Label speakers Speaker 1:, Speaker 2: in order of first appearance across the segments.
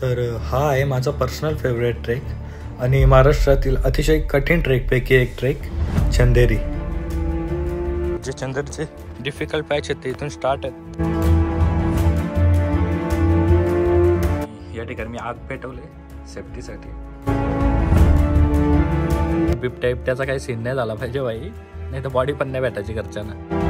Speaker 1: तर हा आहे माझा पर्सनल फेवरेट ट्रेक आणि महाराष्ट्रातील अतिशय कठीण ट्रेकपैकी एक ट्रेक चंदेरी. जे चंदेरीचे डिफिकल्ट पॅच आहेत ते इथून स्टार्ट आहेत. या ठिकाणी मी आग पेटवले सेफ्टीसाठी. बिबट्याचा काही सीन नाही झाला पाहिजे बाई, नाही तर बॉडी पण नाही भेटायची घरच्यांना.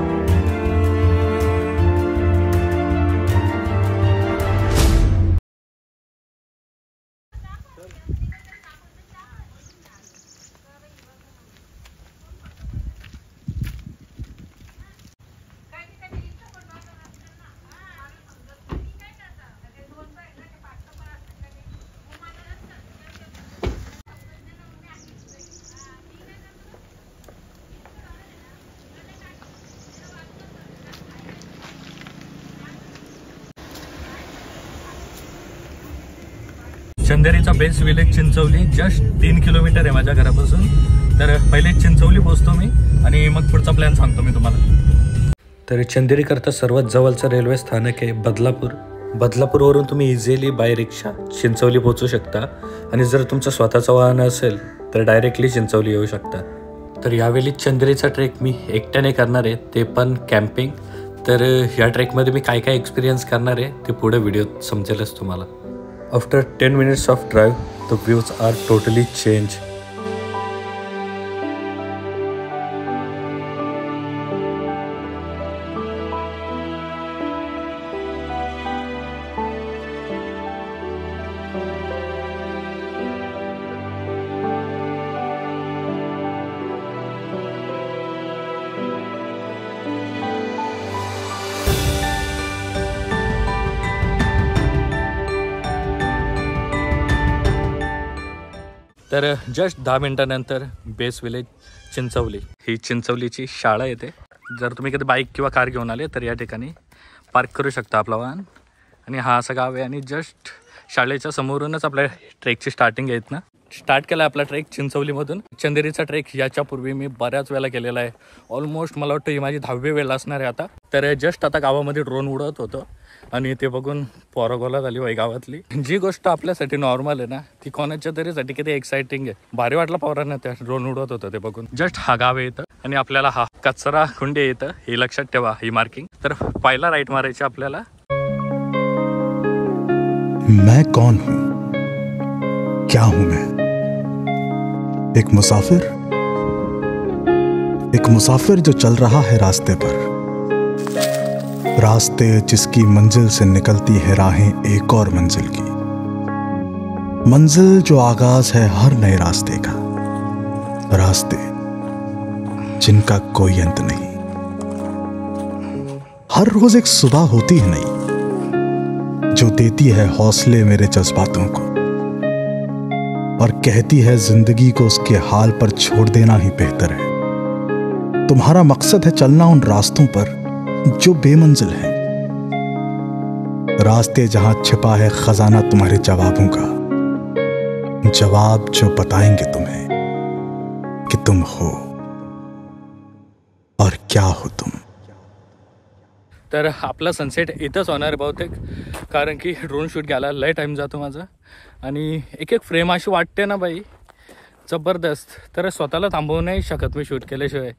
Speaker 1: चंदेरीचा base village Chinchavali just 3 kilometre आहे माझ्या घरापासून. तर पहिले चिंचवली पोहोचतो मी आणि मग पुढचा प्लॅन सांगतो मी तुम्हाला. तर चंदेरी करता सर्वात जवळचं रेल्वे स्थानक आहे बदलापूर. बदलापूरवरून तुम्ही इझिली बाय रिक्षा चिंचवली पोहोचू शकता आणि जर तुमचं स्वतःचं वाहन असेल तर डायरेक्टली चिंचवली येऊ शकता. तर यावेळी चंदेरीचा ट्रेक मी एकट्याने करणार आहे, ते पण कॅम्पिंग. तर या ट्रेकमध्ये मी काय काय एक्सपिरियन्स करणार आहे ते पुढे व्हिडिओत समजेलच तुम्हाला. After 10 minutes of drive, the views are totally changed. तर जस्ट 10 मिनिटानंतर बेस विलेज चिंचवली. ही चिंचवलीची शाळा येते. जर तुम्ही कधी बाईक किंवा कार घेऊन आले तर या ठिकाणी पार्क करू शकता आपला वाहन. आणि हा असं गाव आहे आणि जस्ट शाळेच्या समोरूनच आपल्या ट्रेकची स्टार्टिंग आहे. ना स्टार्ट केला आपला ट्रेक चिंचवलीमधून. चंदेरीचा ट्रेक याच्यापूर्वी मी बऱ्याच वेळा केलेला आहे. ऑलमोस्ट मला वाटतं ही माझी 10वी वेळ असणार आहे आता. तर जस्ट आता गावामध्ये ड्रोन उडवत होतं आणि ते बघून पोरागोला झाली बाई गावातली. जी गोष्ट आपल्यासाठी नॉर्मल आहे ना ती कोणाच्या तरीसाठी किती एक्साइटिंग आहे. भारी वाटलं पोरांना त्या ड्रोन उडवत होतं ते बघून. जस्ट हा गाव येतं आणि आपल्याला हा कचरा कुंडी येतं, हे लक्षात ठेवा ही मार्किंग. तर पहिला राईट मारायची आपल्याला.
Speaker 2: मैं कौन हूं, क्या हूं मैं? एक मुसाफिर जो चल रहा है रास्ते पर. रास्ते जिसकी मंजिल से निकलती है राहें एक और मंजिल की. मंजिल जो आगाज है हर नए रास्ते का. रास्ते जिनका कोई अंत नहीं. हर रोज एक सुबह होती है नई, जो देती है हौसले मेरे जज्बातों को और कहती है जिंदगी को उसके हाल पर छोड़ देना ही बेहतर है. तुम्हारा मकसद है चलना उन रास्तों पर जो बेमंजिल है. रास्ते जहां छिपा है खजाना तुम्हारे जवाबों का. जवाब जो बताएंगे तुम्हें कि तुम हो और क्या हो तुम.
Speaker 1: तर आपला सनसेट इथंच होणार बहुतेक, कारण की ड्रोन शूट घ्यायला लय टाईम जातो माझा आणि एक फ्रेम अशी वाटते ना बाई जबरदस्त. तर स्वतःला थांबवू नाही शकत मी शूट केल्याशिवाय.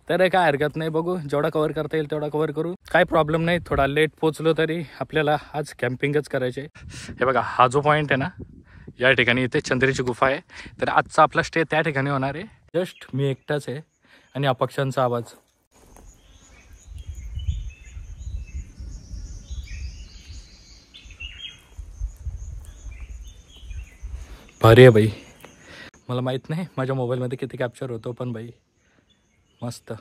Speaker 1: तर काय हरकत नाही, बघू जेवढा कवर करता येईल तेवढा कवर करू, काय प्रॉब्लेम नाही. थोडा लेट पोचलो तरी आपल्याला आज कॅम्पिंगच करायचे. हे बघा हा जो पॉईंट आहे ना या ठिकाणी इथे चंदेरीची गुफा आहे. तर आजचा आपला स्टे त्या ठिकाणी होणार आहे. जस्ट मी एकटाच आहे आणि अपक्षांचा आवाज. भारी आहे बाई. मला माहीत नाही माझ्या मोबाईलमध्ये किती कॅप्चर होतो, पण बाई मस्त.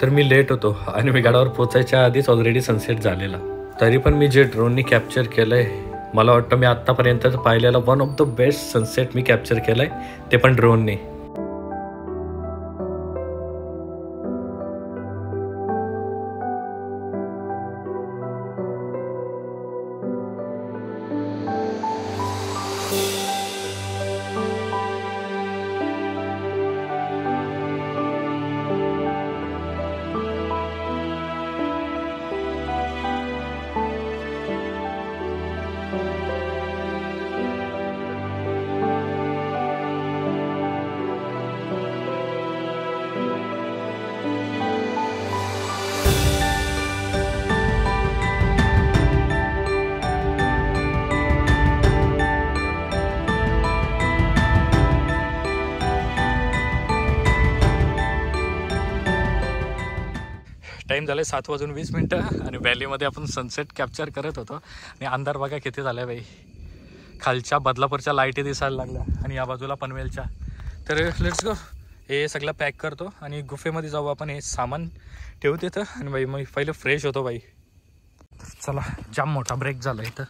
Speaker 1: तर मी लेट होतो आणि मी गडावर पोचायच्या आधीच ऑलरेडी सनसेट झालेला. तरी पण मी जे ड्रोननी कॅप्चर केलं आहे, मला वाटतं मी आत्तापर्यंत पाहिलेला one of the best sunset me capture केलं आहे, ते पण ड्रोनने. टाईम झाला 7:20 आणि व्हॅलीमध्ये आपण सनसेट कॅप्चर करत होतो. आणि अंधार बघा किती झाला बाई. खालच्या बदलापूरच्या लाईटी दिसायला लागल्या आणि या बाजूला पनवेलच्या. तर लेट्स गो. हे सगळं पॅक करतो आणि गुफेमध्ये जाऊ आपण. हे सामान ठेवू तिथं आणि बाई मग पहिले फ्रेश होतो बाई. चला, जाम मोठा ब्रेक झाला इथं.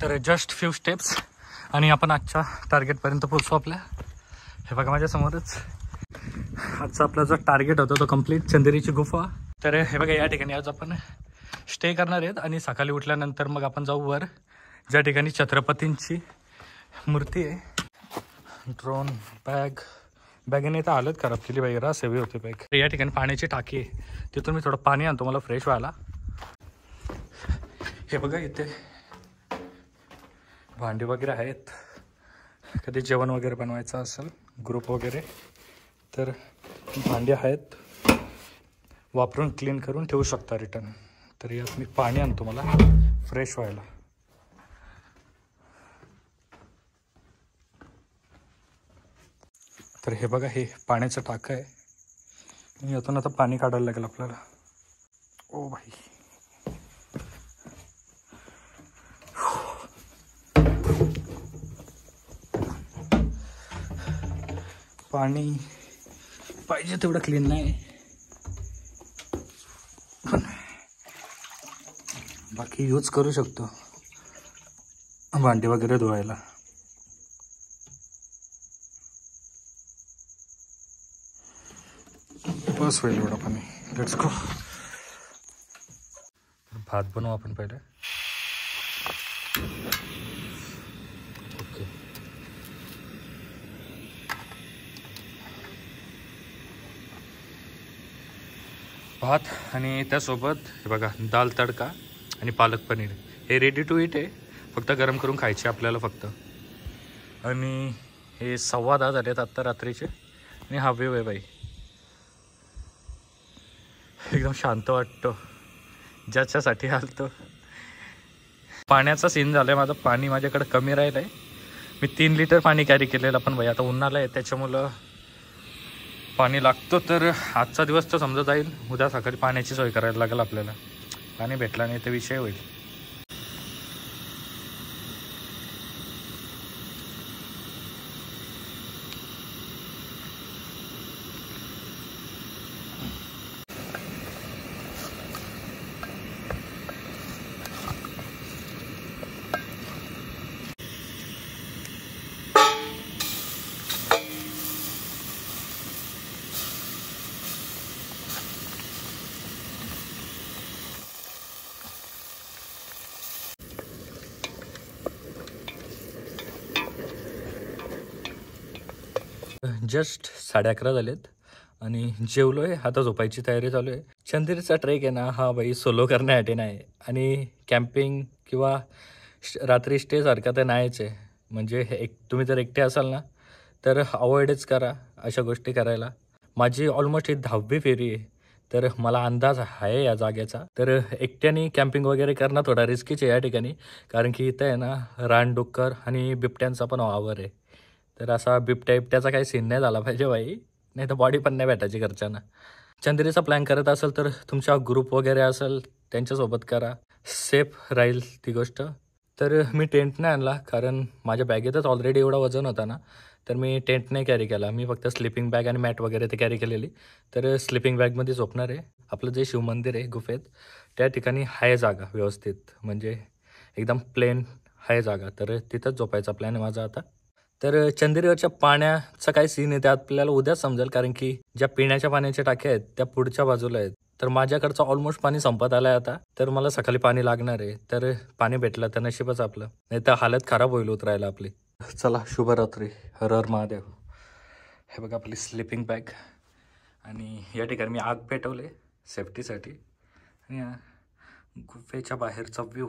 Speaker 1: तर जस्ट फ्यू स्टेप्स आणि आपण आजच्या टार्गेटपर्यंत पोहोचू आपल्या. हे बघा माझ्यासमोरच आजचा आपला जो टार्गेट होता तो कंप्लीट, चंदेरीची गुफा. तर हे बघा या ठिकाणी आज आपण स्टे करणार आहेत आणि सकाळी उठल्यानंतर मग आपण जाऊ वर, ज्या ठिकाणी छत्रपतींची मूर्ती आहे. ड्रोन बॅगेने तर हालत खराब केली बाई, रास हेवी होते बॅग. या ठिकाणी पाण्याची टाकी आहे, तिथून मी थोडं पाणी आणतो मला फ्रेश व्हायला. हे बघा इथे भांडी वगैरे आहेत, कधी जेवण वगैरे बनवायचं असेल ग्रुप वगैरे तर भांडी आहेत, वापरून क्लीन करून ठेवू शकता रिटर्न. तर यात मी पाणी आणतो मला फ्रेश व्हायला. तर हे बघा हे पाण्याचं टाकं आहे, यातून आता पाणी काढायला लागेल आपल्याला. ओ भाई, पाणी पाहिजे तेवढं क्लीन नाही, बाकी यूज करू शकतो भांडी वगैरे धुवायला. बस होईल एवढं पाणी. Let's go. भात बनवू आपण पहिले. ओके, भात आणि त्यासोबत हे बघा दाल तडका आणि पालक पनीर. हे रेडी टू ईट आहे, फक्त गरम करून खायचे आपल्याला फक्त. आणि हे 10:15 झालेत आत्ता रात्रीचे. आणि हा व्ह्यू आहे बाई, एकदम शांत वाटतं, ज्याच्यासाठी आलतो. पाण्याचा सीन झाला आहे माझं, पाणी माझ्याकडे कमी राहिलं आहे. मी 3 लिटर पाणी कॅरी केलेलं, पण बाई आता उन्हाळा आहे त्याच्यामुळं पाणी लागतो. तर आजचा दिवस तर समजा जाईल, उद्या सकाळी पाण्याची सोय करायला लागेल आपल्याला. पाणी भेटला नाही तर विषय होईल. जस्ट 11:30 झालेत आणि जेवलो आहे, आता झोपायची तयारी चालू आहे. चंदेरीचा ट्रेक आहे ना हा बाई सोलो करण्यासाठी नाही, आणि कॅम्पिंग किंवा रात्री स्टेसारखा तर नाहीच आहे. म्हणजे तुम्ही जर एकटे असाल ना तर अवॉइडच करा अशा गोष्टी करायला. माझी ऑलमोस्ट ही 10वी फेरी आहे, तर मला अंदाज आहे या जागेचा. तर एकट्याने कॅम्पिंग वगैरे करणं थोडा रिस्कीच आहे या ठिकाणी, कारण की इथं आहे ना रानडुक्कर आणि बिबट्यांचा पण वावर आहे. तर असा बिबट्याचा काही सीन नाही झाला पाहिजे बाई, नाही तर बॉडी पण नाही भेटायची घरच्यांना. चंदेरीचा प्लॅन करत असेल तर तुमचा ग्रुप वगैरे असेल त्यांच्यासोबत करा, सेफ राहील ती गोष्ट. तर मी टेंट नाही आणला, कारण माझ्या बॅगेतच ऑलरेडी एवढा वजन होता ना, तर मी टेंट नाही कॅरी केला. मी फक्त स्लिपिंग बॅग आणि मॅट वगैरे ते कॅरी केलेली. तर स्लिपिंग बॅगमध्ये झोपणार आहे. आपलं जे शिवमंदिर आहे गुफेत त्या ठिकाणी आहे जागा व्यवस्थित, म्हणजे एकदम प्लेन आहे जागा, तर तिथंच झोपायचा प्लॅन आहे माझा आता. तर चंदेरीवरच्या पाण्याचा काय सीन आहे ते आपल्याला उद्याच समजेल, कारण की ज्या पिण्याच्या पाण्याच्या टाक्या आहेत त्या पुढच्या बाजूला आहेत. तर माझ्याकडचं ऑलमोस्ट पाणी संपत आलं आहे आता, तर मला सकाळी पाणी लागणार आहे. तर पाणी भेटलं तर नशीबच आपलं, नाही तर हालत खराब होईल उतरायला आपली. चला, शुभरात्री, हर हर महादेव. हे बघा आपली स्लिपिंग बॅग, आणि या ठिकाणी मी आग पेटवले सेफ्टीसाठी. आणि गुफेच्या बाहेरचा व्ह्यू.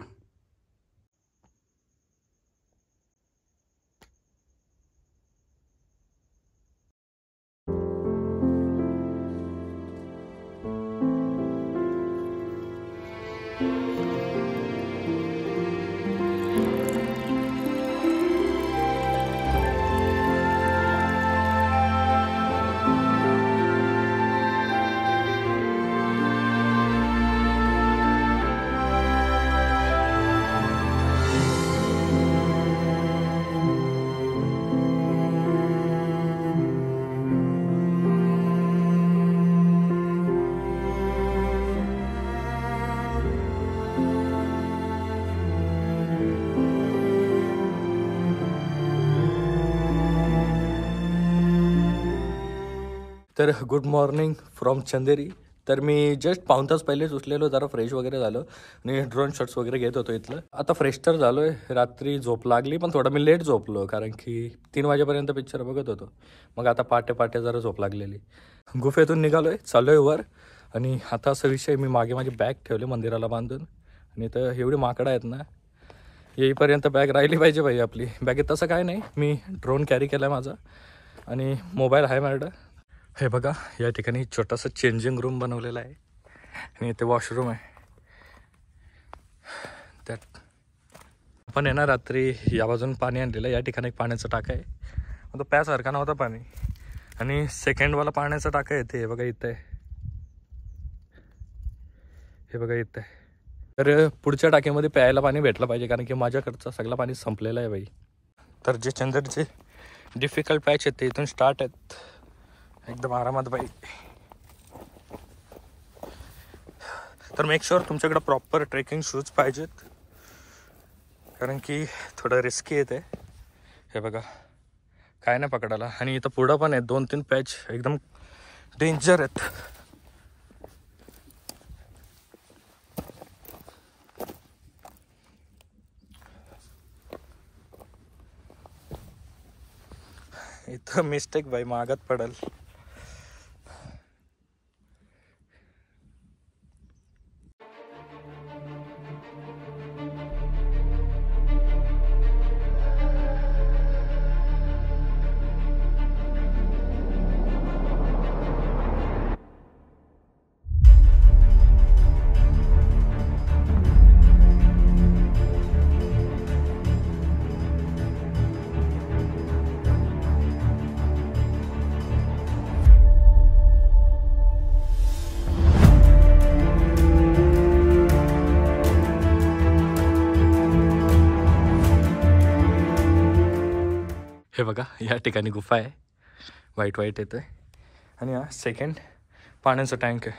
Speaker 1: तर गुड मॉर्निंग फ्रॉम चंदेरी. तर मी जस्ट पाऊण तास पहिलेच उचलेलो, जरा फ्रेश वगैरे झालो आणि ड्रोन शॉट्स वगैरे घेत होतो इथलं. आता फ्रेश तर झालो आहे. रात्री झोप लागली पण थोडा मी लेट झोपलो कारण की 3 वाजेपर्यंत पिक्चर बघत होतो. मग आता पहाटे जरा झोप लागलेली. गुफेतून निघालो आहे, चाललो आहे वर. आणि आता असा विषय, मी मागे माझी बॅग ठेवली मंदिराला बांधून आणि तर एवढी माकडं आहेत ना, येईपर्यंत बॅग राहिली पाहिजे भाई आपली. बॅगेत तसं काय नाही, मी ड्रोन कॅरी केला आहे माझा आणि मोबाईल आहे माझ्याकडं. हे बघा, या ठिकाणी छोटासा चेंजिंग रूम बनवलेला आहे आणि इथे वॉशरूम आहे. त्यात आपण आहे ना रात्री या बाजून पाणी आणलेलं. या ठिकाणी एक पाण्याचा टाका आहे, तो प्यासारखा नव्हता पाणी. आणि सेकंडवाला पाण्याचा टाका येते, हे बघा इथं आहे, हे बघा इथं आहे. तर पुढच्या टाकीमध्ये प्यायला पाणी भेटलं पाहिजे कारण की माझ्याकडचं सगळं पाणी संपलेलं आहे बाई. तर जे चंदरचे डिफिकल्ट पॅच आहेत ते इथून स्टार्ट आहेत एकदम आरामात बाई. तर मेक शुअर तुमच्याकडे प्रॉपर ट्रेकिंग शूज पाहिजेत कारण की थोडं रिस्की येते. हे बघा, काय नाही पकडायला. आणि इथं पुढं पण आहेत 2-3 पॅच एकदम डेंजर आहेत. इथं मिस्टेक बाई, मागत पडल. हे बघा, या ठिकाणी गुफा आहे, व्हाईट येतं आहे. आणि हा सेकंड पाण्याचं टँक आहे.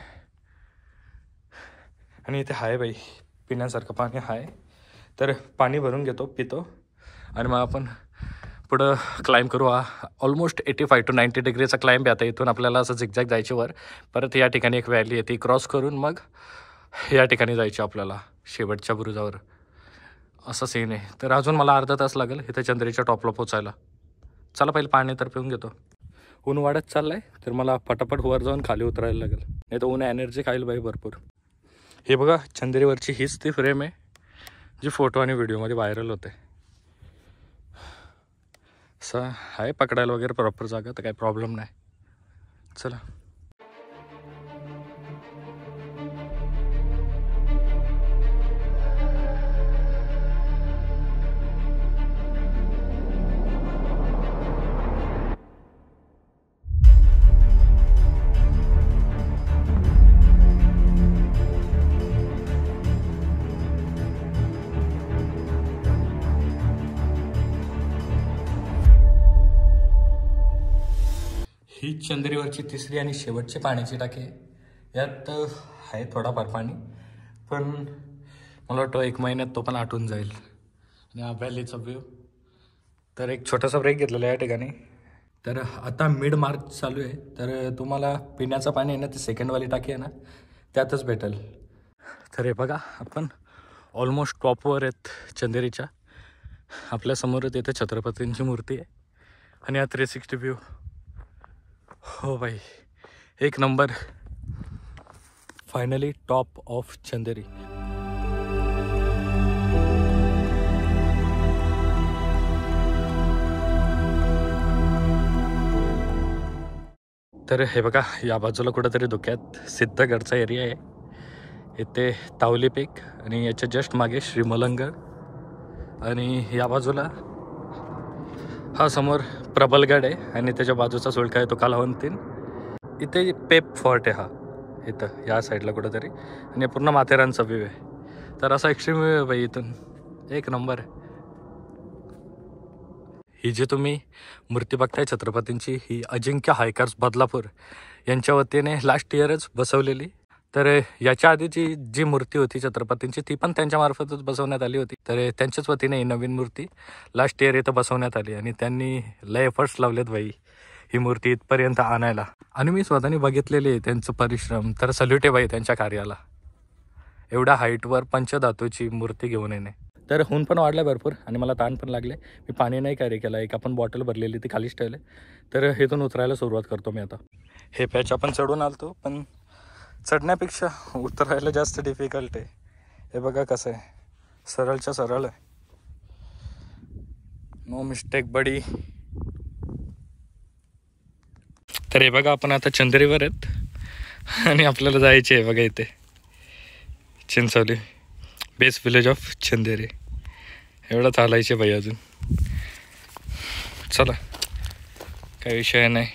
Speaker 1: आणि इथे आहे बाई पिण्यासारखं पाणी आहे. तर पाणी भरून घेतो, पितो आणि मग आपण पुढं क्लाइंब करू. हा ऑलमोस्ट 85 to 90 डिग्रीचा क्लाइंब आहे. आता इथून आपल्याला असं झिकझॅक जायचे वर. परत या ठिकाणी एक व्हॅली आहे, ती क्रॉस करून मग या ठिकाणी जायचे आपल्याला शेवटच्या बुरुजावर. असं सीन आहे. तर अजून मला अर्धा तास लागेल इथं चंद्रीच्या टॉपला पोचायला. चला पहिले पाणी तर पिऊन घेतो. ऊन वाढत चाललं आहे तर मला फटाफट वर जाऊन खाली उतरायला लागेल, नाही तर ऊन एनर्जी खाईल बाई भरपूर. हे बघा, चंदेरीवरची हीच ती फ्रेम आहे जी फोटो आणि व्हिडिओमध्ये व्हायरल होते. असं आहे, पकडायला वगैरे प्रॉपर जागा, तर काही प्रॉब्लेम नाही. चला. ही चंद्रीवरची तिसरी आणि शेवटची पाण्याची टाकी आहे. यात आहे थोडाफार पाणी, पण मला वाटतं 1 महिन्यात तो पण आटून जाईल. आणि हा व्हॅलीचा व्ह्यू. तर एक छोटासा ब्रेक घेतलेला आहे या ठिकाणी. तर आता मिड मार्च चालू आहे, तर तुम्हाला पिण्याचं पाणी आहे ना, ती सेकंडवाली टाकी आहे ना, त्यातच भेटेल. तर हे बघा, आपण ऑलमोस्ट टॉपवर आहेत चंदेरीच्या. आपल्यासमोरच येते छत्रपतींची मूर्ती आहे आणि हा 360 व्ह्यू. हो भाई, एक नंबर. फायनली टॉप ऑफ चंदेरी. तर हे बघा, या बाजूला कुठंतरी धुक्यात सिद्धगडचा एरिया आहे. इथे तावली पीक आणि याच्या जस्ट मागे श्रीमलंगड. आणि या बाजूला हा समोर प्रबलगड आहे आणि त्याच्या बाजूचा सुळका आहे तो कालावंतीन. इथे पेप फोर्ट आहे हा, इथं या साईडला कुठंतरी. आणि पूर्ण माथेरानचा व्ह्यू आहे. तर असा एक्स्ट्रीम व्ह्यू आहे बाई इथून, एक नंबर. ही जी तुम्ही मूर्ती बघताय छत्रपतींची, ही अजिंक्य हायकर्स बदलापूर यांच्या वतीने लास्ट इयरच बसवलेली. तर याच्या आधीची जी मूर्ती होती छत्रपतींची, ती पण त्यांच्यामार्फतच बसवण्यात आली होती. तर त्यांच्याच वतीने ही नवीन मूर्ती लास्ट इयर इथं बसवण्यात आली आणि त्यांनी लय एफर्ट्स लावलेत बाई ही मूर्ती इथपर्यंत आणायला. आणि मी स्वतःने बघितलेले आहे त्यांचं परिश्रम, तर सल्यूट आहे बाई त्यांच्या कार्याला. एवढ्या हाईटवर पंचधातूची मूर्ती घेऊन येणे. तर ऊन पण वाढलं भरपूर आणि मला ताण पण लागले. मी पाणी नाही कॅरी केलं, एक आपण बॉटल भरलेली ती खालीच ठेवले. तर इथून उतरायला सुरुवात करतो मी आता. हे पॅच आपण चढून आलतो, पण चढण्यापेक्षा उतरायला जास्त डिफिकल्ट आहे. हे बघा कसं आहे, सरळच्या सरळ आहे, नो मिस्टेक बडी. तर हे बघा आपण आता चंदेरीवर आहेत आणि आपल्याला जायचे आहे बघा इथे चिंचवली बेस विलेज ऑफ चंदेरी. एवढं चालायचे बाई अजून. चला काही विषय नाही.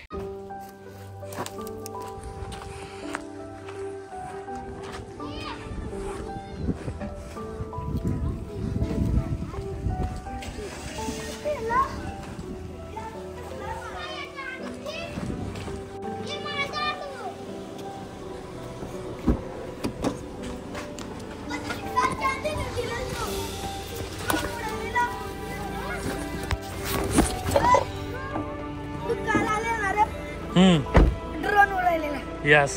Speaker 3: ड्रोन उडालेला.
Speaker 1: यस